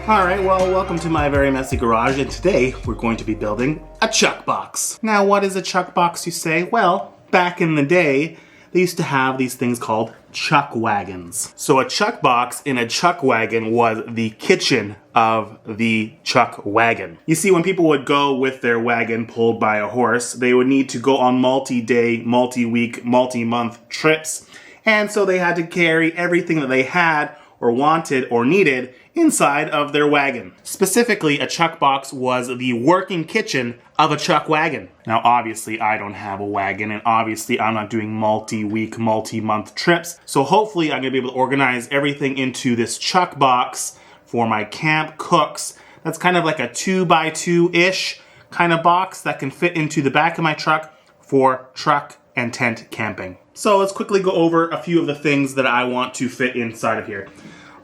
Alright, well, welcome to my very messy garage, and today we're going to be building a chuck box. Now, what is a chuck box, you say? Well, back in the day, they used to have these things called chuck wagons. So a chuck box in a chuck wagon was the kitchen of the chuck wagon. You see, when people would go with their wagon pulled by a horse, they would need to go on multi-day, multi-week, multi-month trips, and so they had to carry everything that they had or wanted or needed inside of their wagon. Specifically, a chuck box was the working kitchen of a chuck wagon. Now, obviously, I don't have a wagon, and obviously, I'm not doing multi-week, multi-month trips. So hopefully, I'm gonna be able to organize everything into this chuck box for my camp cooks. That's kind of like a 2x2-ish kind of box that can fit into the back of my truck for truck and tent camping. So let's quickly go over a few of the things that I want to fit inside of here.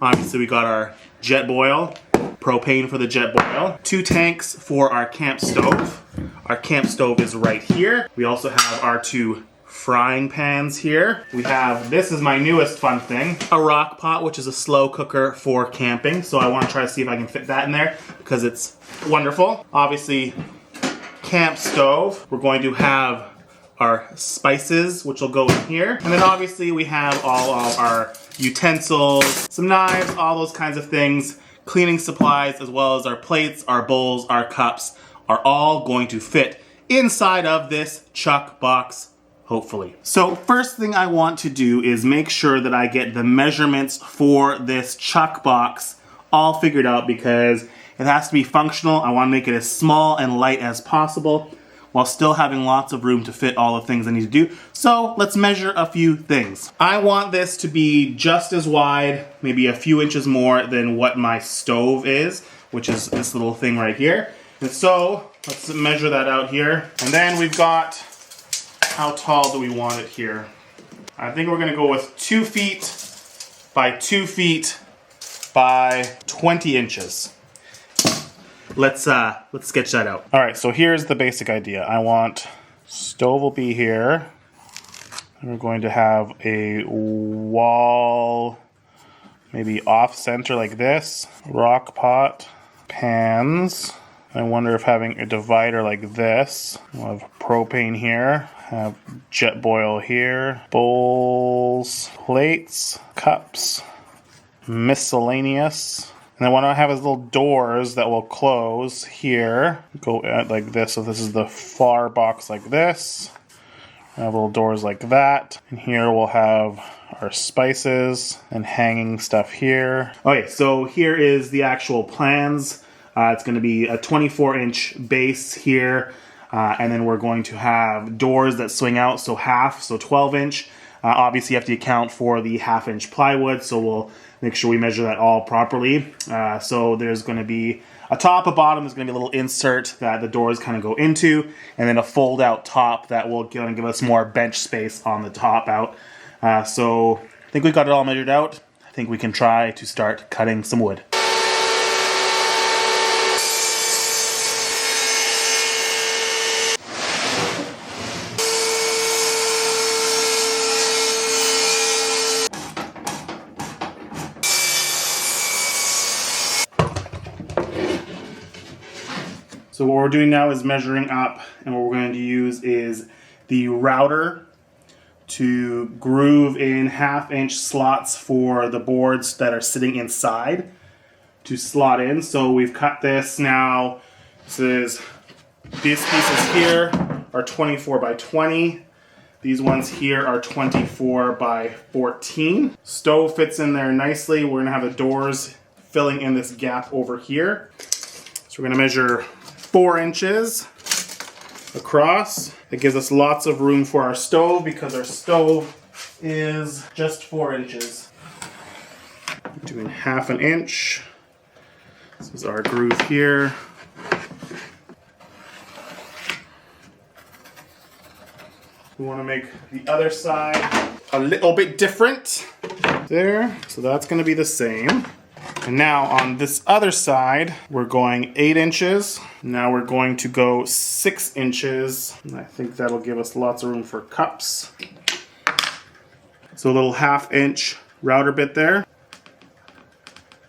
Obviously, we got our jet boil, propane for the jet boil, 2 tanks for our camp stove. Our camp stove is right here. We also have our 2 frying pans here. We have, this is my newest fun thing, a rock pot, which is a slow cooker for camping. So I want to try to see if I can fit that in there because it's wonderful. Obviously, camp stove. We're going to have our spices, which will go in here. And then obviously we have all of our utensils, some knives, all those kinds of things, cleaning supplies, as well as our plates, our bowls, our cups, are all going to fit inside of this chuck box, hopefully. So first thing I want to do is make sure that I get the measurements for this chuck box all figured out because it has to be functional. I want to make it as small and light as possible while still having lots of room to fit all the things I need to do. So let's measure a few things. I want this to be just as wide, maybe a few inches more than what my stove is, which is this little thing right here. And so let's measure that out here. And then we've got, how tall do we want it here? I think we're gonna go with 2 feet by 2 feet by 20 inches. Let's sketch that out. All right, so here's the basic idea. I want stove will be here. And we're going to have a wall, maybe off center like this. Rock pot, pans. I wonder if having a divider like this. We'll have propane here. Have jet boil here. Bowls, plates, cups, miscellaneous. And then what I have is little doors that will close here, go like this. So this is the far box like this. I have little doors like that. And here we'll have our spices and hanging stuff here. Okay, so here is the actual plans. It's going to be a 24-inch base here. And then we're going to have doors that swing out, so half, so 12-inch. Obviously, you have to account for the half-inch plywood, so we'll make sure we measure that all properly. So there's going to be a top, a bottom. There's going to be a little insert that the doors kind of go into, and then a fold-out top that will give us more bench space on the top out. So I think we've got it all measured out. I think we can try to start cutting some wood. So what we're doing now is measuring up, and what we're going to use is the router to groove in half-inch slots for the boards that are sitting inside to slot in. So we've cut this now. These pieces here are 24 by 20. These ones here are 24 by 14. Stove fits in there nicely. We're gonna have the doors filling in this gap over here. So we're gonna measure 4 inches across. It gives us lots of room for our stove because our stove is just 4 inches. Doing half an inch. This is our groove here. We want to make the other side a little bit different. There, so that's going to be the same. And now on this other side, we're going 8 inches. Now we're going to go 6 inches. And I think that'll give us lots of room for cups. So a little 1/2 inch router bit there.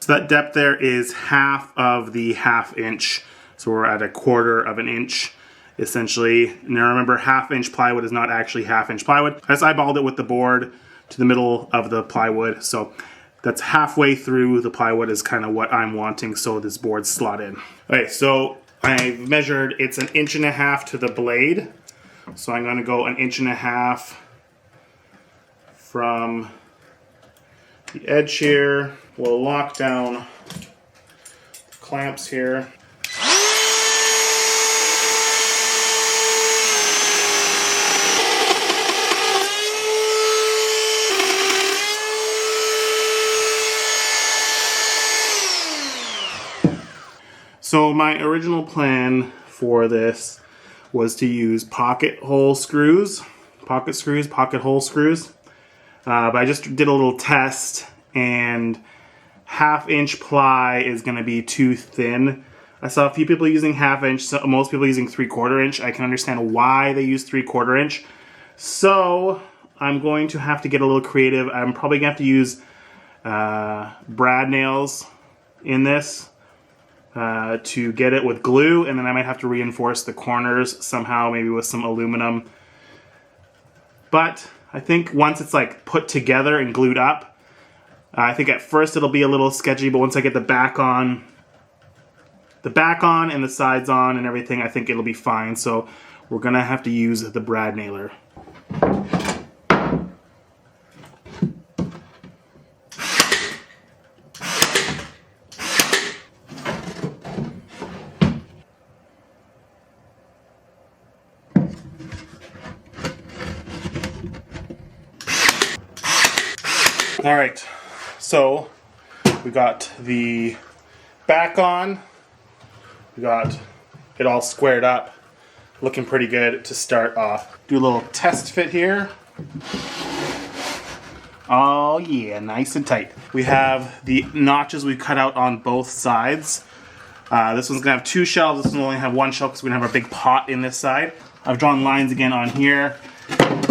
So that depth there is half of the 1/2 inch. So we're at 1/4 of an inch, essentially. Now remember, 1/2 inch plywood is not actually 1/2 inch plywood. I just eyeballed it with the board to the middle of the plywood. So that's halfway through the plywood is kind of what I'm wanting, so this board's slot in. Okay, so I've measured, it's 1.5 inches to the blade. So I'm gonna go 1.5 inches from the edge here. We'll lock down the clamps here. So my original plan for this was to use pocket hole screws, pocket hole screws. But I just did a little test, and 1/2 inch ply is going to be too thin. I saw a few people using 1/2 inch, so most people using 3/4 inch. I can understand why they use 3/4 inch. So I'm going to have to get a little creative. I'm probably going to have to use brad nails in this to get it with glue, and then I might have to reinforce the corners somehow, maybe with some aluminum. But I think once it's like put together and glued up, I think at first it'll be a little sketchy, but once I get the back on and the sides on and everything, I think it'll be fine. So we're gonna have to use the brad nailer. All right, so we got the back on, we got it all squared up, looking pretty good to start off. Do a little test fit here. Oh yeah, nice and tight. We have the notches we cut out on both sides. This one's gonna have 2 shelves, this one will only have 1 shelf because we're gonna have our big pot in this side. I've drawn lines again on here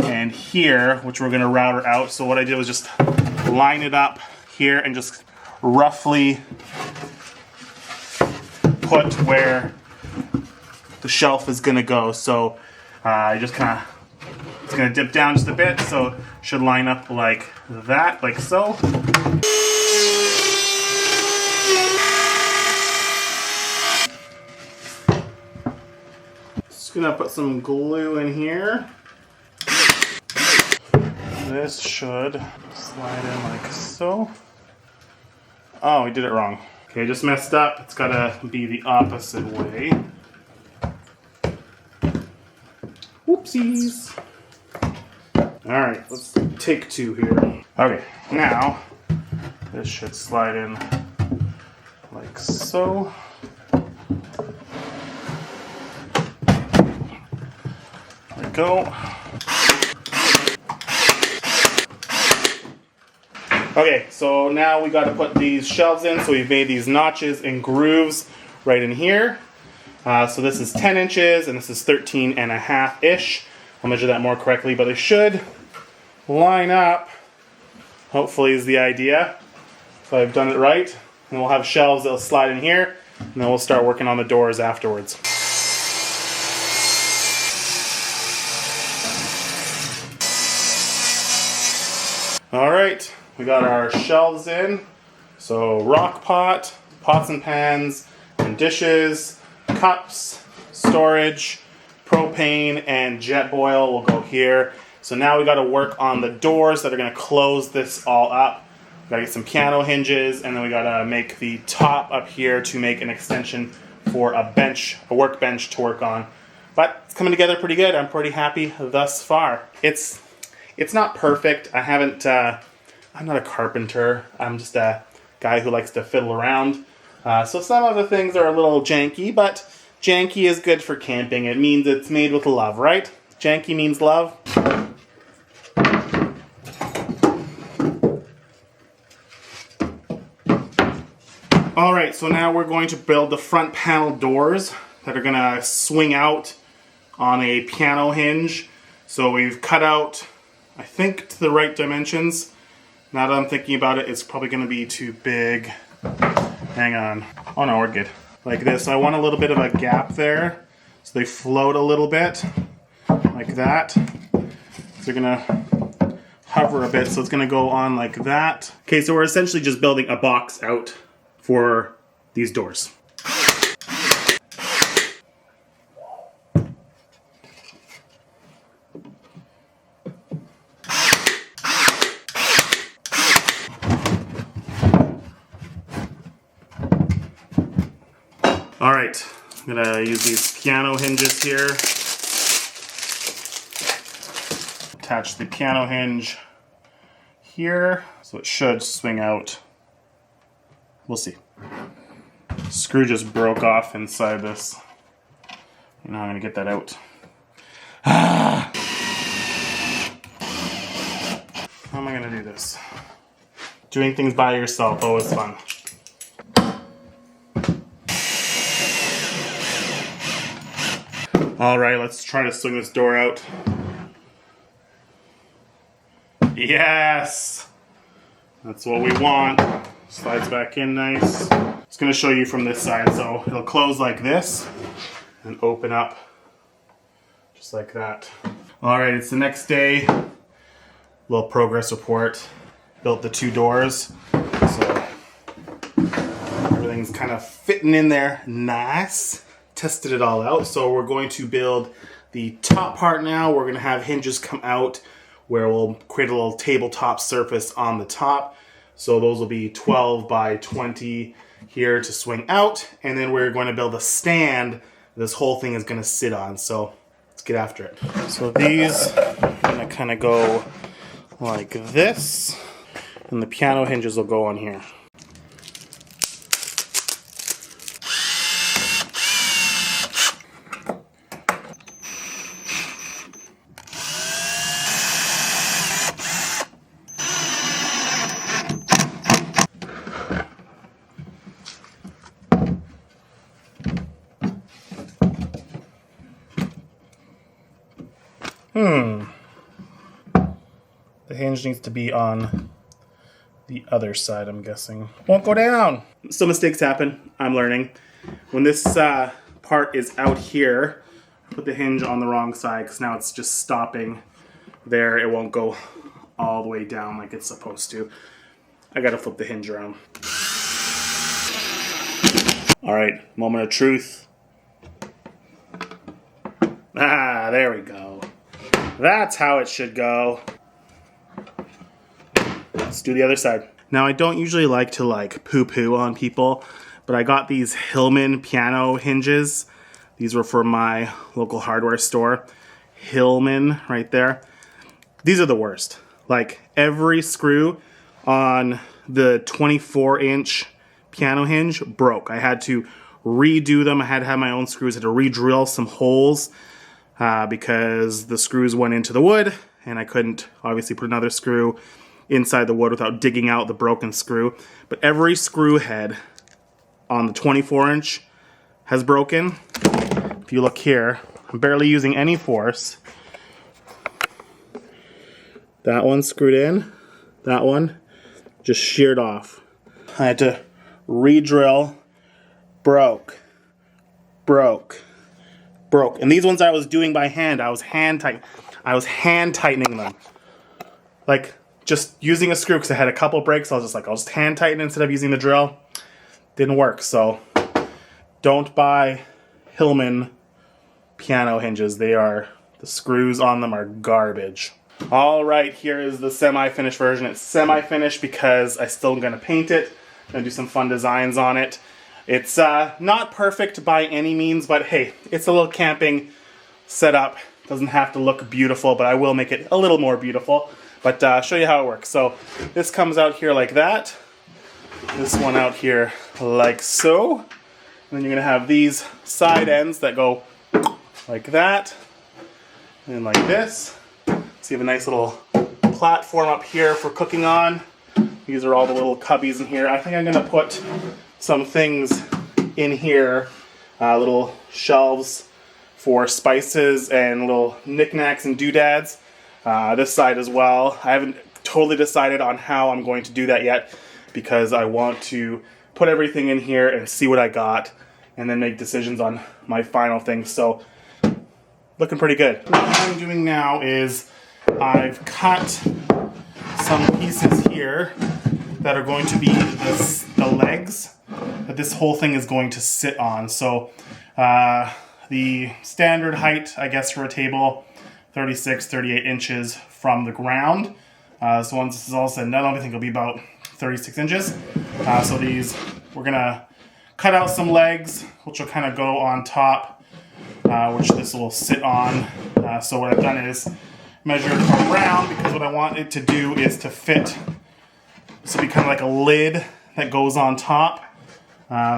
and here, which we're gonna router out. So what I did was just line it up here and just roughly put where the shelf is gonna go. So I just kind of, it's gonna dip down just a bit, so it should line up like that, like so. Just gonna put some glue in here. This should slide in like so. Oh, we did it wrong. Okay, just messed up. It's gotta be the opposite way. Whoopsies. Alright, let's take 2 here. Okay, now this should slide in like so. There we go. Okay, so now we got to put these shelves in. So we've made these notches and grooves right in here. So this is 10 inches and this is 13.5-ish. I'll measure that more correctly, but it should line up, hopefully is the idea. So I've done it right. And we'll have shelves that'll slide in here, and then we'll start working on the doors afterwards. All right. We got our shelves in, so rock pot, pots and pans, and dishes, cups, storage, propane, and jet boil will go here. So now we got to work on the doors that are going to close this all up. We got to get some piano hinges, and then we got to make the top up here to make an extension for a bench, a workbench to work on. But it's coming together pretty good. I'm pretty happy thus far. It's not perfect. I'm not a carpenter. I'm just a guy who likes to fiddle around. So some of the things are a little janky, but janky is good for camping. It means it's made with love, right? Janky means love. Alright, so now we're going to build the front panel doors that are going to swing out on a piano hinge. So we've cut out, I think, to the right dimensions. Now that I'm thinking about it, it's probably going to be too big. Hang on. Oh no, we're good. Like this. So I want a little bit of a gap there, so they float a little bit, like that. So they're gonna hover a bit, so it's gonna go on like that. Okay, so we're essentially just building a box out for these doors. All right, I'm gonna use these piano hinges here. Attach the piano hinge here, so it should swing out. We'll see. Screw just broke off inside this. Now I'm gonna get that out. How am I gonna do this? Doing things by yourself, always fun. All right, let's try to swing this door out. Yes! That's what we want. Slides back in nice. It's gonna show you from this side, so it'll close like this and open up just like that. All right, it's the next day. Little progress report. Built the 2 doors, so everything's kind of fitting in there nice. Tested it all out, so we're going to build the top part now. We're going to have hinges come out where we'll create a little tabletop surface on the top. So those will be 12 by 20 here to swing out, and then we're going to build a stand this whole thing is going to sit on. So let's get after it. So these are going to kind of go like this, and the piano hinges will go on here. The hinge needs to be on the other side, I'm guessing. Won't go down! So mistakes happen, I'm learning. When this part is out here, put the hinge on the wrong side, because now it's just stopping there. It won't go all the way down like it's supposed to. I gotta flip the hinge around. Alright, moment of truth. Ah, there we go. That's how it should go. Let's do the other side. Now, I don't usually like to poo-poo on people, but I got these Hillman piano hinges. These were for my local hardware store. Hillman, right there. These are the worst. Like, every screw on the 24-inch piano hinge broke. I had to redo them. I had to have my own screws. I had to re-drill some holes because the screws went into the wood, and I couldn't obviously put another screw inside the wood without digging out the broken screw. But every screw head on the 24-inch has broken. If you look here, I'm barely using any force. That one screwed in. That one just sheared off. I had to re-drill. Broke. And these ones I was doing by hand. I was hand tightening them. Like, just using a screw, because I had a couple breaks. I was just like, I'll just hand tighten instead of using the drill. Didn't work, so don't buy Hillman piano hinges. The screws on them are garbage. All right, here is the semi-finished version. It's semi-finished because I still am going to paint it. I'm going to do some fun designs on it. It's not perfect by any means, but hey, it's a little camping setup. Doesn't have to look beautiful, but I will make it a little more beautiful. But show you how it works. So this comes out here like that. This one out here like so. And then you're going to have these side ends that go like that. And like this. So you have a nice little platform up here for cooking on. These are all the little cubbies in here. I think I'm going to put some things in here. Little shelves for spices and little knickknacks and doodads. This side as well. I haven't totally decided on how I'm going to do that yet because I want to put everything in here and see what I got, and then make decisions on my final thing. So, looking pretty good. What I'm doing now is I've cut some pieces here that are going to be the legs that this whole thing is going to sit on. So the standard height, I guess, for a table, 36, 38 inches from the ground. So once this is all said and done, I think it'll be about 36 inches. So these, we're gonna cut out some legs, which will kind of go on top, which this will sit on. So what I've done is measured around, because what I want it to do is to fit. This will be kind of like a lid that goes on top.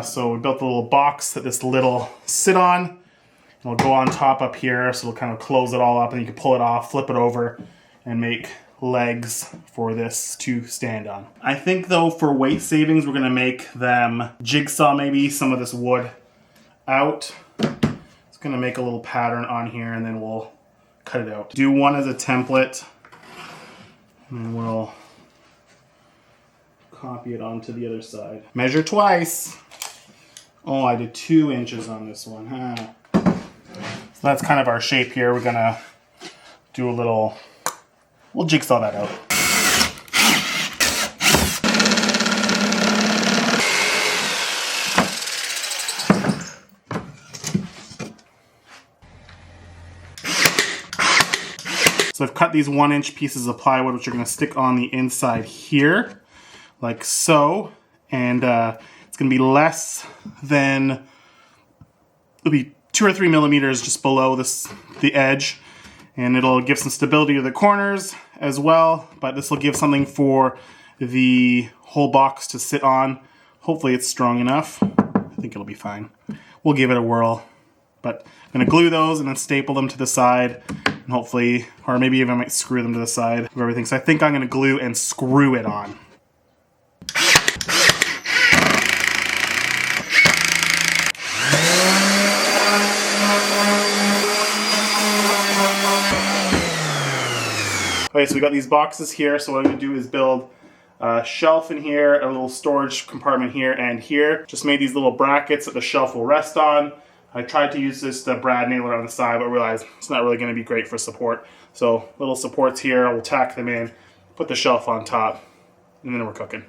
So we built a little box that this lid will sit on. It'll go on top up here, so it'll kind of close it all up, and you can pull it off, flip it over, and make legs for this to stand on. I think though for weight savings, we're gonna make them jigsaw maybe some of this wood out. It's gonna make a little pattern on here, and then we'll cut it out. Do one as a template, and then we'll copy it onto the other side. Measure twice. Oh, I did 2 inches on this one. So that's kind of our shape here. We're gonna do a little, we'll jigsaw that out. So I've cut these 1-inch pieces of plywood, which are gonna stick on the inside here, like so. And it's gonna be less than, it'll be 2 or 3 millimeters just below the edge. And it'll give some stability to the corners as well, but this will give something for the whole box to sit on. Hopefully it's strong enough. I think it'll be fine. We'll give it a whirl. But I'm gonna glue those and then staple them to the side, and hopefully, or maybe even I might screw them to the side of everything. So I think I'm gonna glue and screw it on. Okay, so we got these boxes here, so what I'm going to do is build a shelf in here, a little storage compartment here and here. Just made these little brackets that the shelf will rest on. I tried to use this brad nailer on the side, but realized it's not really going to be great for support. So little supports here, we'll tack them in, put the shelf on top, and then we're cooking.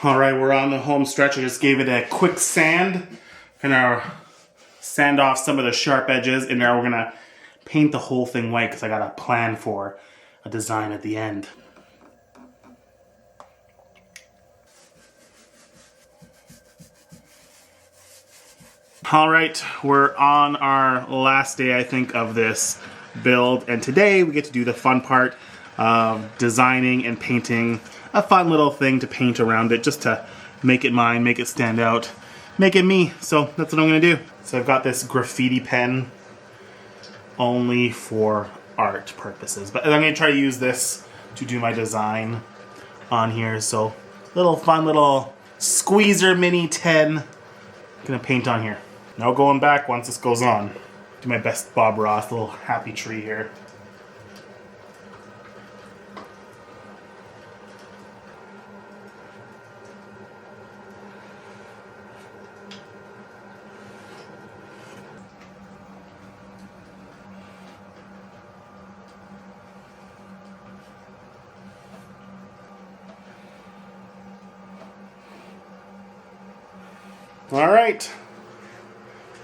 All right, we're on the home stretch. I just gave it a quick sand. Gonna sand off some of the sharp edges, and now we're gonna paint the whole thing white because I got a plan for a design at the end. All right, we're on our last day, I think, of this build, and today we get to do the fun part of designing and painting a fun little thing to paint around it, just to make it mine, make it stand out, make it me. So that's what I'm gonna do. So I've got this graffiti pen only for art purposes, but I'm gonna try to use this to do my design on here. So little fun little squeezer mini 10. Gonna paint on here. No going back once this goes on. Do my best Bob Ross, little happy tree here. All right,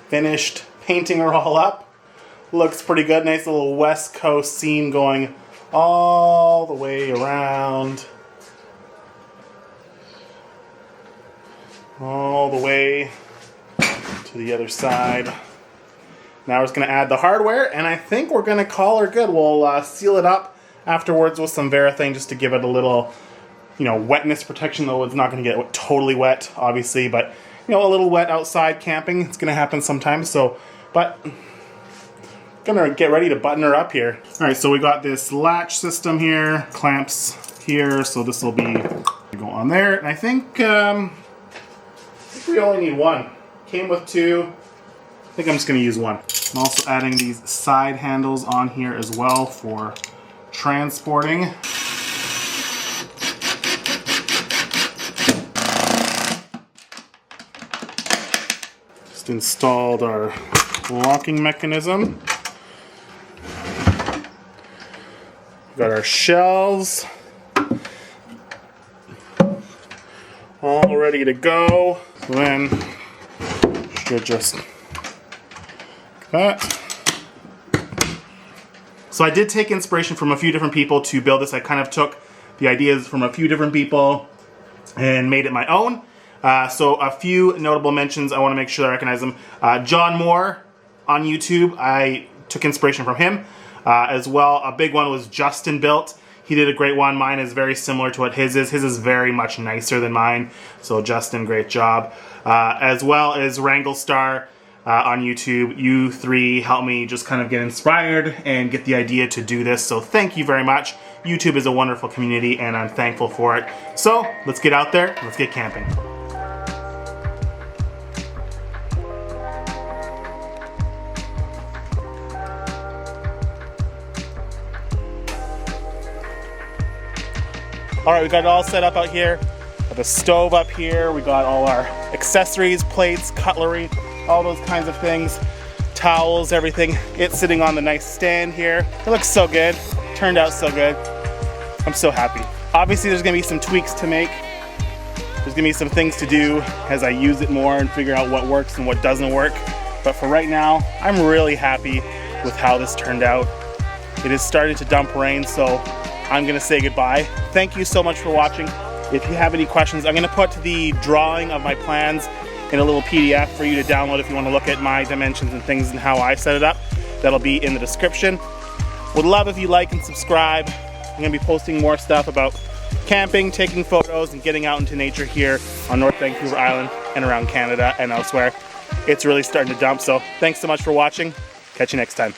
finished painting her all up. Looks pretty good. Nice little West Coast scene going all the way around. All the way to the other side. Now we're just going to add the hardware, and I think we're going to call her good. We'll seal it up afterwards with some Varathane just to give it a little, wetness protection, though it's not going to get totally wet, obviously, but a little wet outside camping. It's going to happen sometimes. So, but gonna get ready to button her up here. All right, so we got this latch system here, clamps here. So this will be go on there. And I think we only need one. Came with 2. I think I'm just gonna use one. I'm also adding these side handles on here as well for transporting. Just installed our locking mechanism. Got our shelves all ready to go. So then should just that. So I did take inspiration from a few different people to build this. I kind of took the ideas from a few different people and made it my own. So a few notable mentions, I want to make sure I recognize them. John Moore on YouTube, I took inspiration from him. As well, a big one was Justin Built. He did a great one. Mine is very similar to what his is. His is very much nicer than mine. So Justin, great job. As well as Wrangle Star on YouTube. You three helped me just kind of get inspired and get the idea to do this. So thank you very much. YouTube is a wonderful community and I'm thankful for it. So let's get out there. Let's get camping. All right, we got it all set up out here. Got the stove up here. We got all our accessories, plates, cutlery, all those kinds of things. Towels, everything. It's sitting on the nice stand here. It looks so good. Turned out so good. I'm so happy. Obviously, there's gonna be some tweaks to make. There's gonna be some things to do as I use it more and figure out what works and what doesn't work. But for right now, I'm really happy with how this turned out. It is starting to dump rain, so I'm gonna say goodbye. Thank you so much for watching. If you have any questions, I'm gonna put the drawing of my plans in a little PDF for you to download if you wanna look at my dimensions and things and how I set it up. That'll be in the description. Would love if you like and subscribe. I'm gonna be posting more stuff about camping, taking photos, and getting out into nature here on North Vancouver Island and around Canada and elsewhere. It's really starting to dump, so thanks so much for watching. Catch you next time.